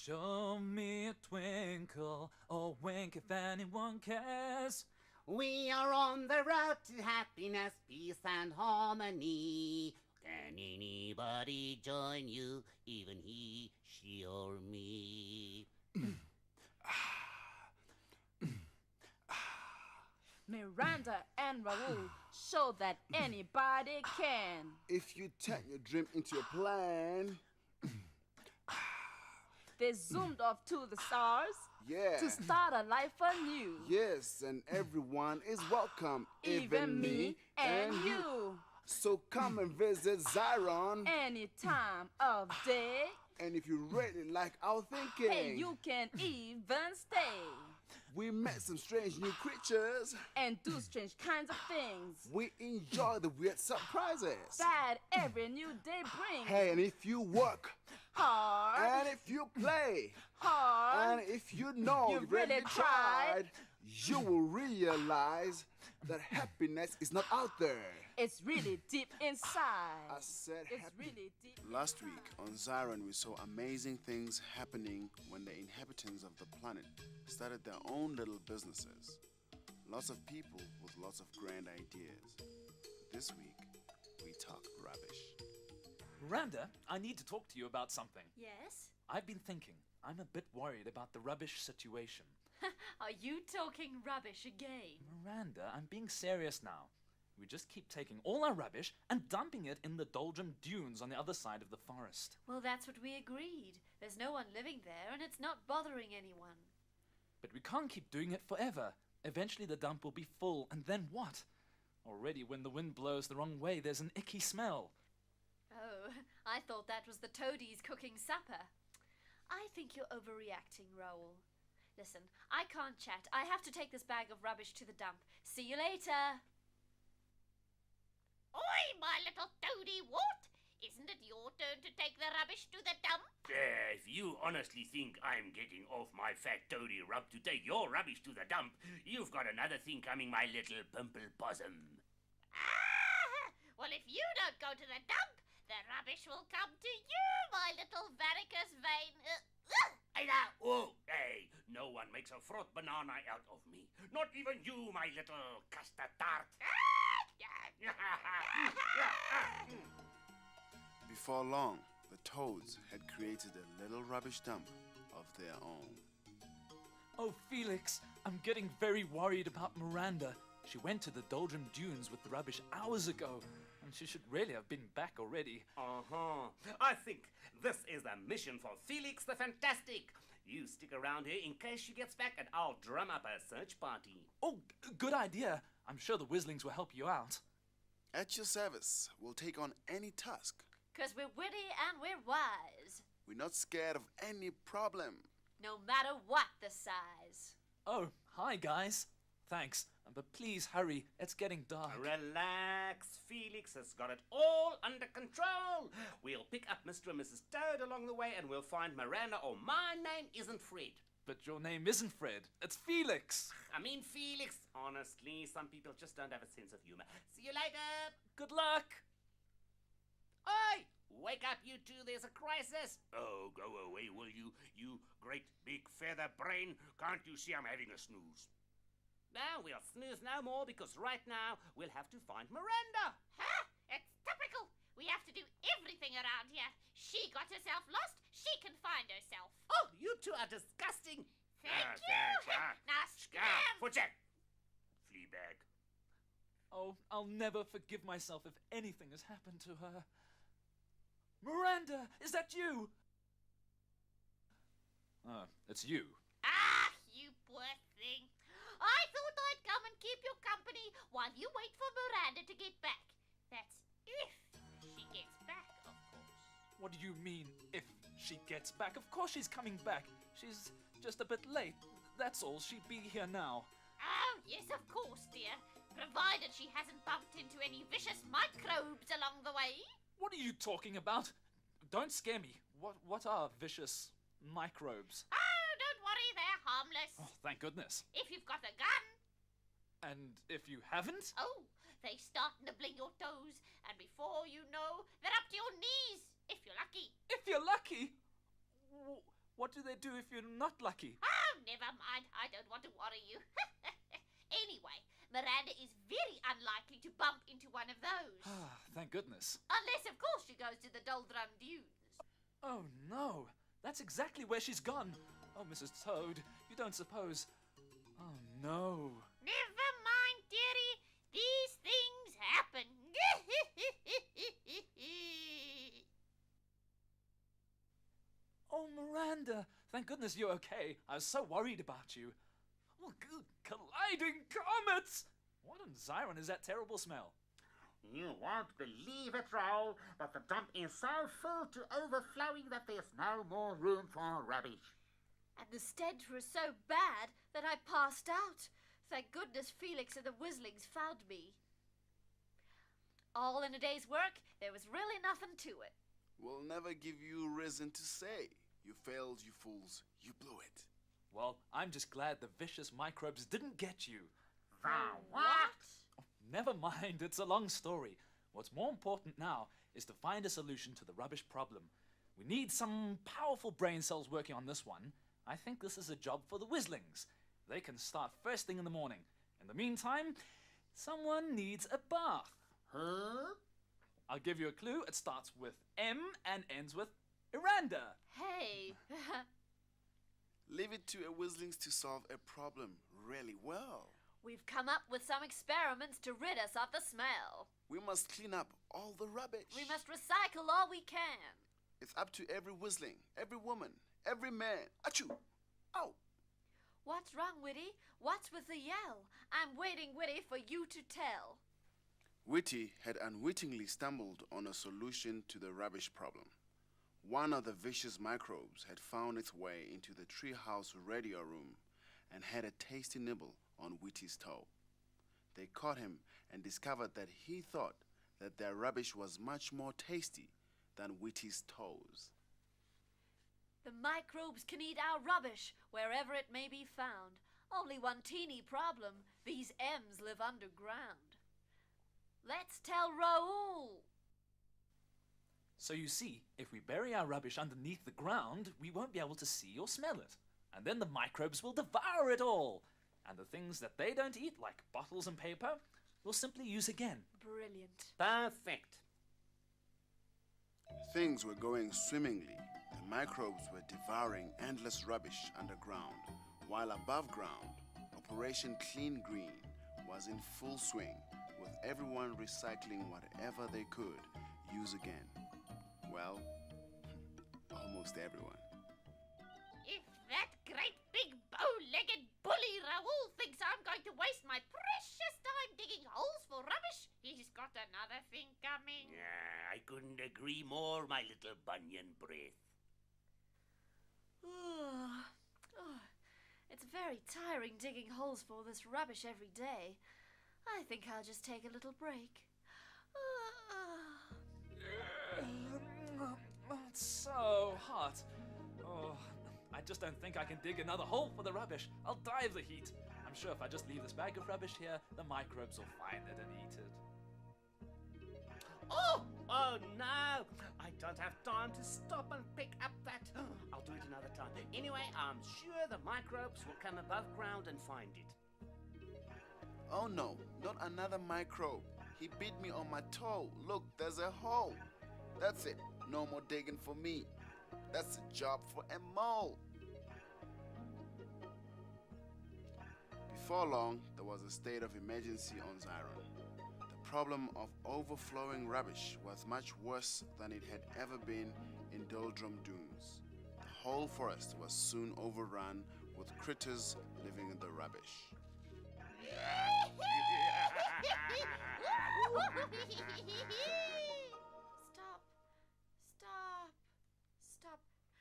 Show me a twinkle or wink if anyone cares. We are on the road to happiness, peace and harmony. Can anybody join you, even he, she or me? Miranda and Raoul show that anybody can. If you turn your dream into a plan. They zoomed off to the stars Yeah. to start a life anew. Yes, and everyone is welcome. Even me and you. So come and visit Zyron. Any time of day. And if you really like our thinking, Hey, you can even stay we met some strange new creatures. and do strange kinds of things We enjoy the weird surprises. that every new day brings. Hey, and if you work, Hard, and if you play, hard. and if you know You you really really tried, you will realize that happiness is not out there. It's really deep inside. I said It's happy. really deep. Last week on Zyron, we saw amazing things happening when the inhabitants of the planet started their own little businesses. Lots of people with lots of grand ideas. This week, we talk rubbish. Miranda, I need to talk to you about something. Yes? I've been thinking. I'm a bit worried about the rubbish situation. Are you talking rubbish again? Miranda, I'm being serious now. We just keep taking all our rubbish and dumping it in the doldrum dunes on the other side of the forest. Well, that's what we agreed. There's no one living there, and it's not bothering anyone. But we can't keep doing it forever. Eventually the dump will be full, and then what? Already when the wind blows the wrong way, there's an icky smell. Oh, I thought that was the toadies cooking supper. I think you're overreacting, Raoul. Listen, I can't chat. I have to take this bag of rubbish to the dump. See you later. Oi, my little toady, what? Isn't it your turn to take the rubbish to the dump? If you honestly think I'm getting off my fat toady rub to take your rubbish to the dump, you've got another thing coming, my little pimple possum. Ah! Well, if you don't go to the dump, the rubbish will come to you, my little varicose vein. Hey now! Oh, hey! No one makes a fruit banana out of me. Not even you, my little custard tart. Before long, the toads had created a little rubbish dump of their own. Oh, Felix, I'm getting very worried about Miranda. She went to the doldrum dunes with the rubbish hours ago, and she should really have been back already. I think this is a mission for Felix the Fantastic. You stick around here in case she gets back, and I'll drum up a search party. Oh, good idea. I'm sure the Whizzlings will help you out. At your service, we'll take on any task. 'Cause we're witty and we're wise. We're not scared of any problem. No matter what the size. Oh, hi, guys. Thanks, but please hurry. It's getting dark. Relax, Felix has got it all under control. We'll pick up Mr. and Mrs. Toad along the way, and we'll find Miranda, or my name isn't Fred. But your name isn't Fred. It's Felix. I mean Felix. Honestly, some people just don't have a sense of humor. See you later. Good luck. Oi! Wake up, you two. There's a crisis. Oh, go away, will you? You great big feather brain. Can't you see I'm having a snooze? Now we'll snooze no more, because right now we'll have to find Miranda. Huh? It's typical. We have to do everything around here. She got herself lost. She can find herself. Oh, you two are disgusting. Thank you. Thanks, Now scram. Footjack. Fleabag. Oh, I'll never forgive myself if anything has happened to her. Miranda, is that you? It's you. Ah, you poor thing. I thought I'd come and keep you company while you wait for Miranda to get back. That's if she gets back, of course. What do you mean, if she gets back? Of course she's coming back. She's just a bit late. That's all. She'd be here now. Oh, yes, of course, dear. Provided she hasn't bumped into any vicious microbes along the way. What are you talking about? Don't scare me. What are vicious microbes? Oh, don't worry, they're harmless. Oh, thank goodness. If you've got a gun. And if you haven't? Oh, they start nibbling your toes, and before you know, they're up to your knees, if you're lucky. If you're lucky? What What do they do if you're not lucky? Oh, never mind. I don't want to worry you. Anyway, Miranda is very unlikely to bump into one of those. Thank goodness. Unless, of course, she goes to the Doldrum Dunes. Oh no, that's exactly where she's gone. Oh, Mrs. Toad, you don't suppose... Oh no. Never mind, dearie. These things happen. Oh, Miranda, thank goodness you're okay. I was so worried about you. Oh, good colliding comets! What in Zyron is that terrible smell? You won't believe it, Raoul, but the dump is so full to overflowing that there's no more room for rubbish. And the stench was so bad that I passed out. Thank goodness Felix and the Whizzlings found me. All in a day's work, there was really nothing to it. We'll never give you reason to say. You failed, you fools. You blew it. Well, I'm just glad the vicious microbes didn't get you. The what? Never mind, it's a long story. What's more important now is to find a solution to the rubbish problem. We need some powerful brain cells working on this one. I think this is a job for the Whizzlings. They can start first thing in the morning. In the meantime, someone needs a bath. Huh? I'll give you a clue. It starts with M and ends with Miranda. Hey, Leave it to a Whizzlings to solve a problem really well. we've come up with some experiments to rid us of the smell. We must clean up all the rubbish. We must recycle all we can. It's up to every Whizzling, every woman, every man. Achoo! Ow! What's wrong, Whitty? What's with the yell? I'm waiting, Whitty, for you to tell. Whitty had unwittingly stumbled on a solution to the rubbish problem. One of the vicious microbes had found its way into the treehouse radio room and had a tasty nibble on Whitty's toe. They caught him and discovered that he thought that their rubbish was much more tasty than Whitty's toes. The microbes can eat our rubbish wherever it may be found. Only one teeny problem. These M's live underground. Let's tell Raoul. So you see, if we bury our rubbish underneath the ground, we won't be able to see or smell it. And then the microbes will devour it all. And the things that they don't eat, like bottles and paper, we'll simply use again. Brilliant. Perfect. Things were going swimmingly. The microbes were devouring endless rubbish underground, while above ground, Operation Clean Green was in full swing, with everyone recycling whatever they could use again. Well, almost everyone. If that great big bow-legged bully Raoul thinks I'm going to waste my precious time digging holes for rubbish, he's got another thing coming. Yeah, I couldn't agree more, my little bunion breath. It's very tiring digging holes for this rubbish every day. I think I'll just take a little break. It's so hot. Oh, I just don't think I can dig another hole for the rubbish. I'll die of the heat. I'm sure if I just leave this bag of rubbish here, the microbes will find it and eat it. Oh no! I don't have time to stop and pick up that. I'll do it another time. Anyway, I'm sure the microbes will come above ground and find it. Oh no, not another microbe. He bit me on my toe. Look, there's a hole. That's it. No more digging for me. That's a job for a mole. Before long, there was a state of emergency on Zyron. The problem of overflowing rubbish was much worse than it had ever been in Doldrum Dunes. The whole forest was soon overrun with critters living in the rubbish.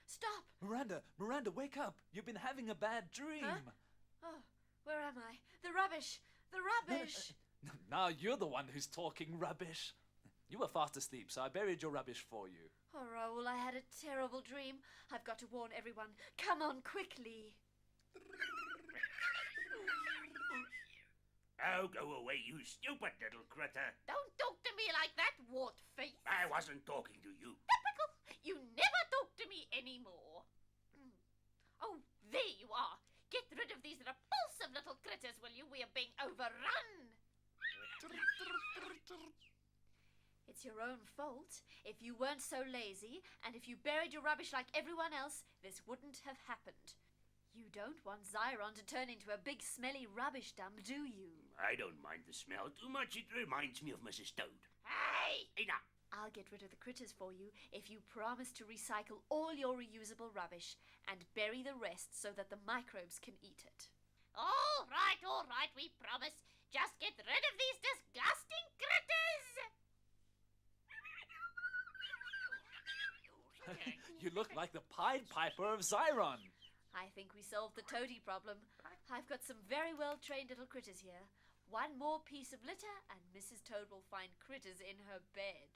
Stop! Miranda, wake up. You've been having a bad dream. Huh? Oh, where am I? The rubbish! The rubbish! Now you're the one who's talking rubbish. You were fast asleep, so I buried your rubbish for you. Oh, Raoul, I had a terrible dream. I've got to warn everyone. Come on, quickly. Oh, go away, you stupid little critter. Don't talk to me like that, wart face. I wasn't talking to you. Typical. You never talk to me anymore. you, we are being overrun. It's your own fault. If you weren't so lazy, and if you buried your rubbish like everyone else, this wouldn't have happened. You don't want Zyron to turn into a big smelly rubbish dump, do you? I don't mind the smell too much. It reminds me of Mrs. Toad. Hey! Enough. I'll get rid of the critters for you if you promise to recycle all your reusable rubbish and bury the rest so that the microbes can eat it. All right, we promise. Just get rid of these disgusting critters. You look like the Pied Piper of Zyron. I think we solved the toady problem. I've got some very well-trained little critters here. One more piece of litter and Mrs. Toad will find critters in her bed.